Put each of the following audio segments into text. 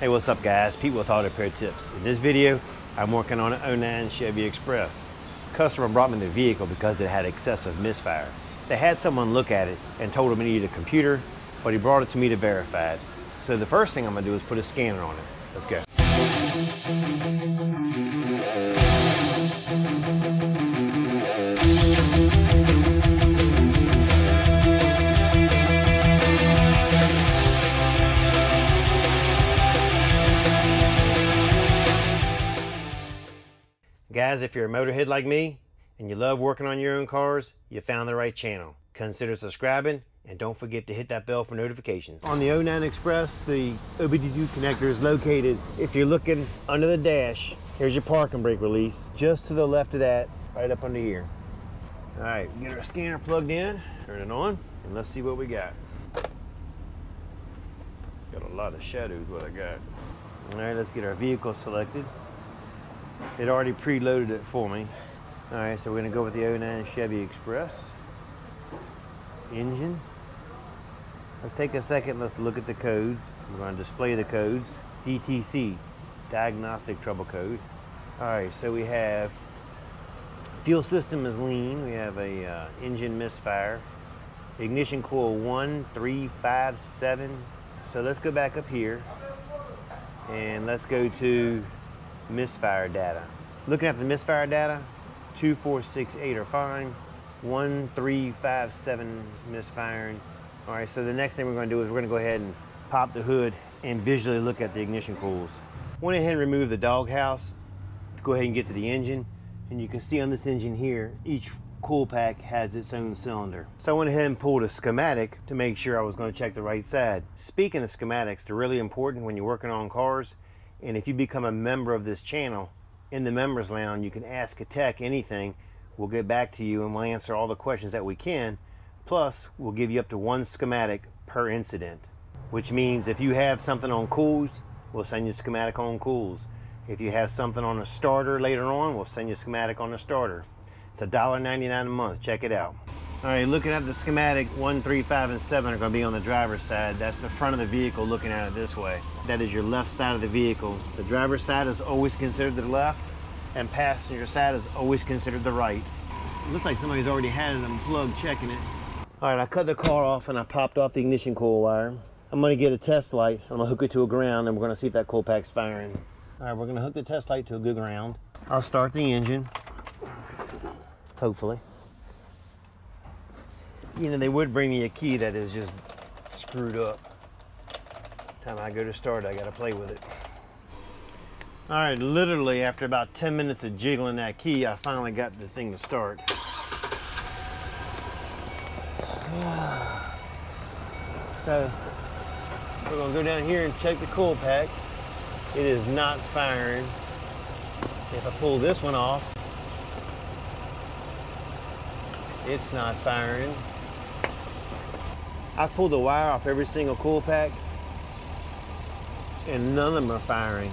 Hey, what's up guys? Pete with Auto Repair Tips. In this video, I'm working on an 09 Chevy Express. The customer brought me the vehicle because it had excessive misfire. They had someone look at it and told him he needed a computer, but he brought it to me to verify it. So the first thing I'm gonna do is put a scanner on it. Let's go. Guys, if you're a motorhead like me and you love working on your own cars, you found the right channel. Consider subscribing and don't forget to hit that bell for notifications. On the 09 Express, the OBD2 connector is located, if you're looking under the dash, here's your parking brake release, just to the left of that, right up under here. All right, get our scanner plugged in, turn it on, and let's see what we got. Got a lot of shadows what I got. All right, let's get our vehicle selected. It already preloaded it for me. All right, so we're gonna go with the 09 Chevy Express. Engine. Let's take a second, let's look at the codes. We're gonna display the codes. DTC, diagnostic trouble code. All right, so we have fuel system is lean. We have a engine misfire. Ignition coil 1357. So let's go back up here and let's go to misfire data. Looking at the misfire data, 2, 4, 6, 8 are fine. 1, 3, 5, 7 misfiring. All right, so the next thing we're going to do is we're going to go ahead and pop the hood and visually look at the ignition coils. Went ahead and removed the doghouse to go ahead and get to the engine. And you can see on this engine here, each coil pack has its own cylinder. So I went ahead and pulled a schematic to make sure I was going to check the right side. Speaking of schematics, they're really important when you're working on cars. And if you become a member of this channel, in the members lounge, you can ask a tech anything. We'll get back to you and we'll answer all the questions that we can. Plus, we'll give you up to 1 schematic per incident, which means if you have something on coils, we'll send you a schematic on coils. If you have something on a starter later on, we'll send you a schematic on the starter. It's $1.99 a month. Check it out. All right, looking at the schematic, 1, 3, 5, and 7 are going to be on the driver's side. That's the front of the vehicle looking at it this way. That is your left side of the vehicle. The driver's side is always considered the left, and passenger side is always considered the right. It looks like somebody's already had it unplugged checking it. All right, I cut the car off and I popped off the ignition coil wire. I'm going to get a test light. I'm going to hook it to a ground and we're going to see if that coil pack's firing. All right, we're going to hook the test light to a good ground. I'll start the engine, hopefully. You know, they would bring me a key that is just screwed up. Time I go to start, I gotta play with it. All right, literally after about 10 minutes of jiggling that key, I finally got the thing to start. So, we're gonna go down here and check the coil pack. It is not firing. If I pull this one off, it's not firing. I pulled the wire off every single coil pack and none of them are firing.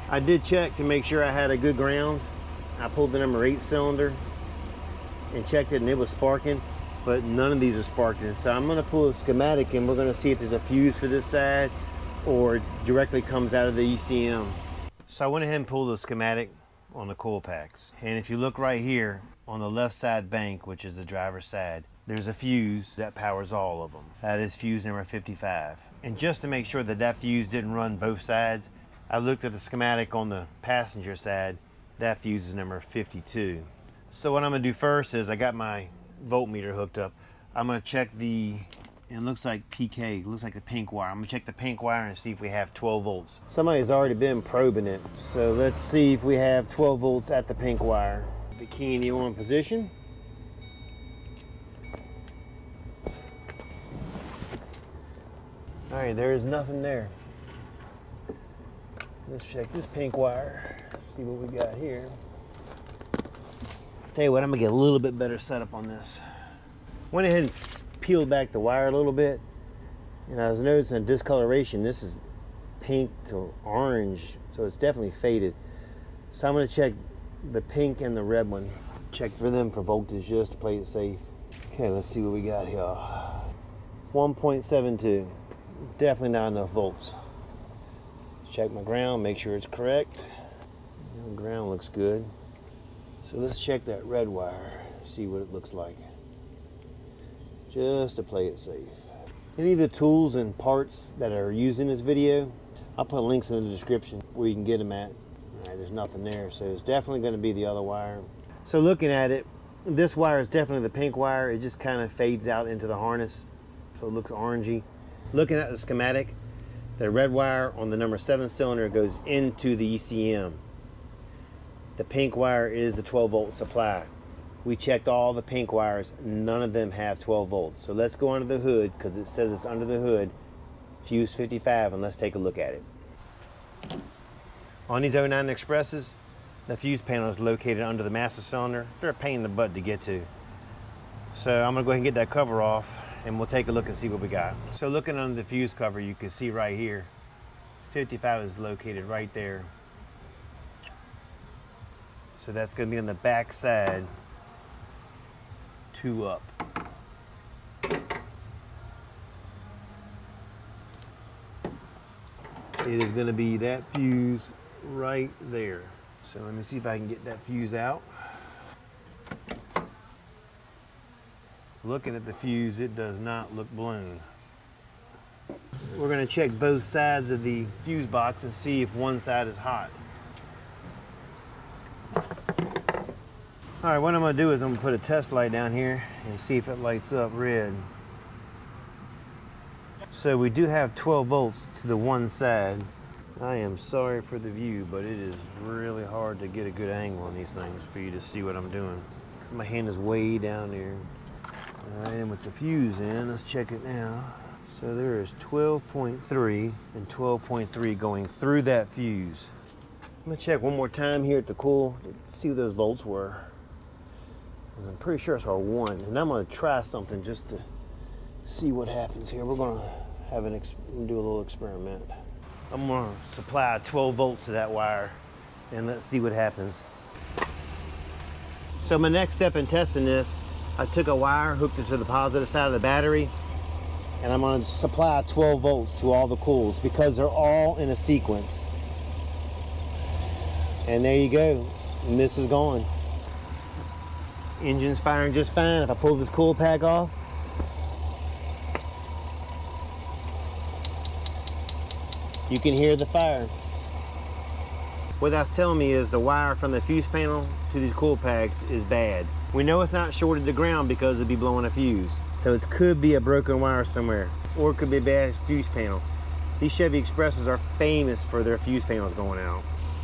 I did check to make sure I had a good ground. I pulled the number 8 cylinder and checked it and it was sparking, but none of these are sparking. So I'm gonna pull a schematic and we're gonna see if there's a fuse for this side or it directly comes out of the ECM. So I went ahead and pulled the schematic on the coil packs. And if you look right here on the left side bank, which is the driver's side, there's a fuse that powers all of them. That is fuse number 55. And just to make sure that that fuse didn't run both sides, I looked at the schematic on the passenger side. That fuse is number 52. So what I'm gonna do first is I got my voltmeter hooked up. I'm gonna check the, it looks like PK, it looks like the pink wire. I'm gonna check the pink wire and see if we have 12 volts. Somebody's already been probing it. So let's see if we have 12 volts at the pink wire. The key in the on position. All right, there is nothing there. Let's check this pink wire, see what we got here. Tell you what, I'm gonna get a little bit better setup on this. Went ahead and peeled back the wire a little bit, and I was noticing a discoloration. This is pink to orange, so it's definitely faded. So I'm gonna check the pink and the red one. Check for them for voltage just to play it safe. Okay, let's see what we got here. 1.72. definitely not enough volts. Check my ground, make sure it's correct. The ground looks good. So let's check that red wire, see what it looks like, just to play it safe. Any of the tools and parts that are used in this video, I'll put links in the description where you can get them at. All right, there's nothing there, so it's definitely going to be the other wire. So looking at it, this wire is definitely the pink wire. It just kind of fades out into the harness, so it looks orangey. Looking at the schematic, the red wire on the number 7 cylinder goes into the ECM. The pink wire is the 12 volt supply. We checked all the pink wires, none of them have 12 volts. So let's go under the hood, because it says it's under the hood, fuse 55, and let's take a look at it. On these 09 Expresses, the fuse panel is located under the master cylinder. They're a pain in the butt to get to. So I'm gonna go ahead and get that cover off, and we'll take a look and see what we got. So looking under the fuse cover, you can see right here, 55 is located right there. So that's gonna be on the back side, 2 up. It is gonna be that fuse right there. So let me see if I can get that fuse out. Looking at the fuse, it does not look blown. We're going to check both sides of the fuse box and see if one side is hot. All right, what I'm going to do is I'm going to put a test light down here and see if it lights up red. So we do have 12 volts to the one side. I am sorry for the view, but it is really hard to get a good angle on these things for you to see what I'm doing, because my hand is way down there. All right, and with the fuse in, let's check it now. So there is 12.3 and 12.3 going through that fuse. I'm gonna check one more time here at the coil to see what those volts were. And I'm pretty sure it's our 1. And I'm gonna try something just to see what happens here. We're gonna have do a little experiment. I'm gonna supply 12 volts to that wire and let's see what happens. So my next step in testing this, I took a wire, hooked it to the positive side of the battery, and I'm gonna supply 12 volts to all the coils because they're all in a sequence. And there you go, and this is going. Engine's firing just fine. If I pull this coil pack off, you can hear the fire. What that's telling me is the wire from the fuse panel to these coil packs is bad. We know it's not shorted to ground because it'd be blowing a fuse. So it could be a broken wire somewhere, or it could be a bad fuse panel. These Chevy Expresses are famous for their fuse panels going out.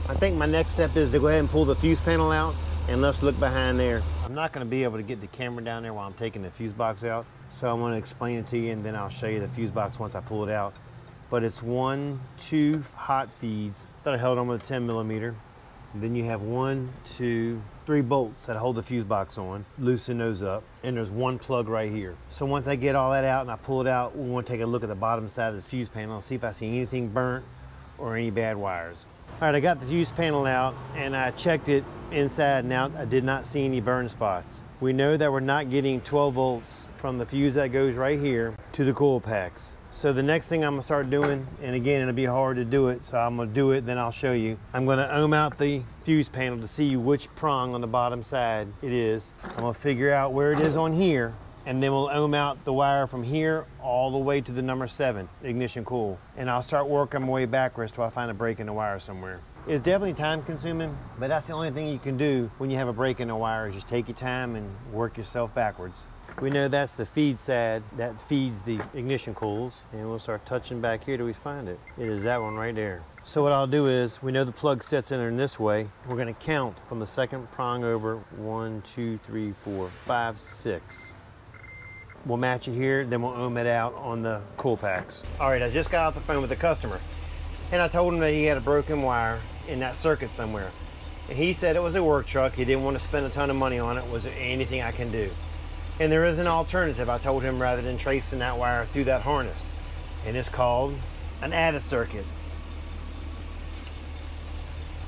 I think my next step is to go ahead and pull the fuse panel out, and let's look behind there. I'm not gonna be able to get the camera down there while I'm taking the fuse box out, so I'm gonna explain it to you and then I'll show you the fuse box once I pull it out. But it's 2 hot feeds that are held on with a 10mm. Then you have 1, 2, 3 bolts that hold the fuse box on, loosen those up, and there's 1 plug right here. So once I get all that out and I pull it out, we want to take a look at the bottom side of this fuse panel and see if I see anything burnt or any bad wires. All right, I got the fuse panel out and I checked it inside and out. I did not see any burn spots. We know that we're not getting 12 volts from the fuse that goes right here to the coil packs. So the next thing I'm gonna start doing, and again, it'll be hard to do it, so I'm gonna do it, then I'll show you. I'm gonna ohm out the fuse panel to see which prong on the bottom side it is. I'm gonna figure out where it is on here, and then we'll ohm out the wire from here all the way to the number 7 ignition coil. And I'll start working my way backwards till I find a break in the wire somewhere. It's definitely time consuming, but that's the only thing you can do when you have a break in the wire is just take your time and work yourself backwards. We know that's the feed side that feeds the ignition coils, and we'll start touching back here till we find it. It is that one right there. So what I'll do is, we know the plug sets in there in this way. We're gonna count from the second prong over, 1, 2, 3, 4, 5, 6. We'll match it here, then we'll ohm it out on the coil packs. All right, I just got off the phone with the customer, and I told him that he had a broken wire in that circuit somewhere. And he said it was a work truck. He didn't want to spend a ton of money on it. Was there anything I can do? And there is an alternative, I told him, rather than tracing that wire through that harness. And it's called an adder circuit.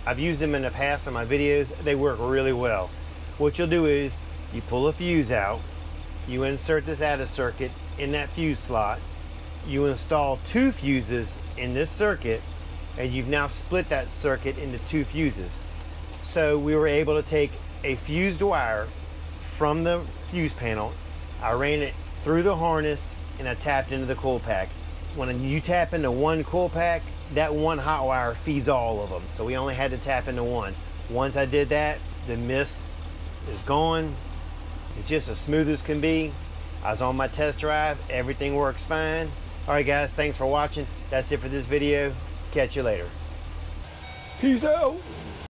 I've used them in the past on my videos. They work really well. What you'll do is, you pull a fuse out, you insert this adder circuit in that fuse slot, you install 2 fuses in this circuit, and you've now split that circuit into 2 fuses. So we were able to take a fused wire from the fuse panel, I ran it through the harness, and I tapped into the coil pack. When you tap into one coil pack, that one hot wire feeds all of them. So we only had to tap into one. Once I did that, the mist is gone. It's just as smooth as can be. I was on my test drive, everything works fine. All right guys, thanks for watching. That's it for this video. Catch you later. Peace out.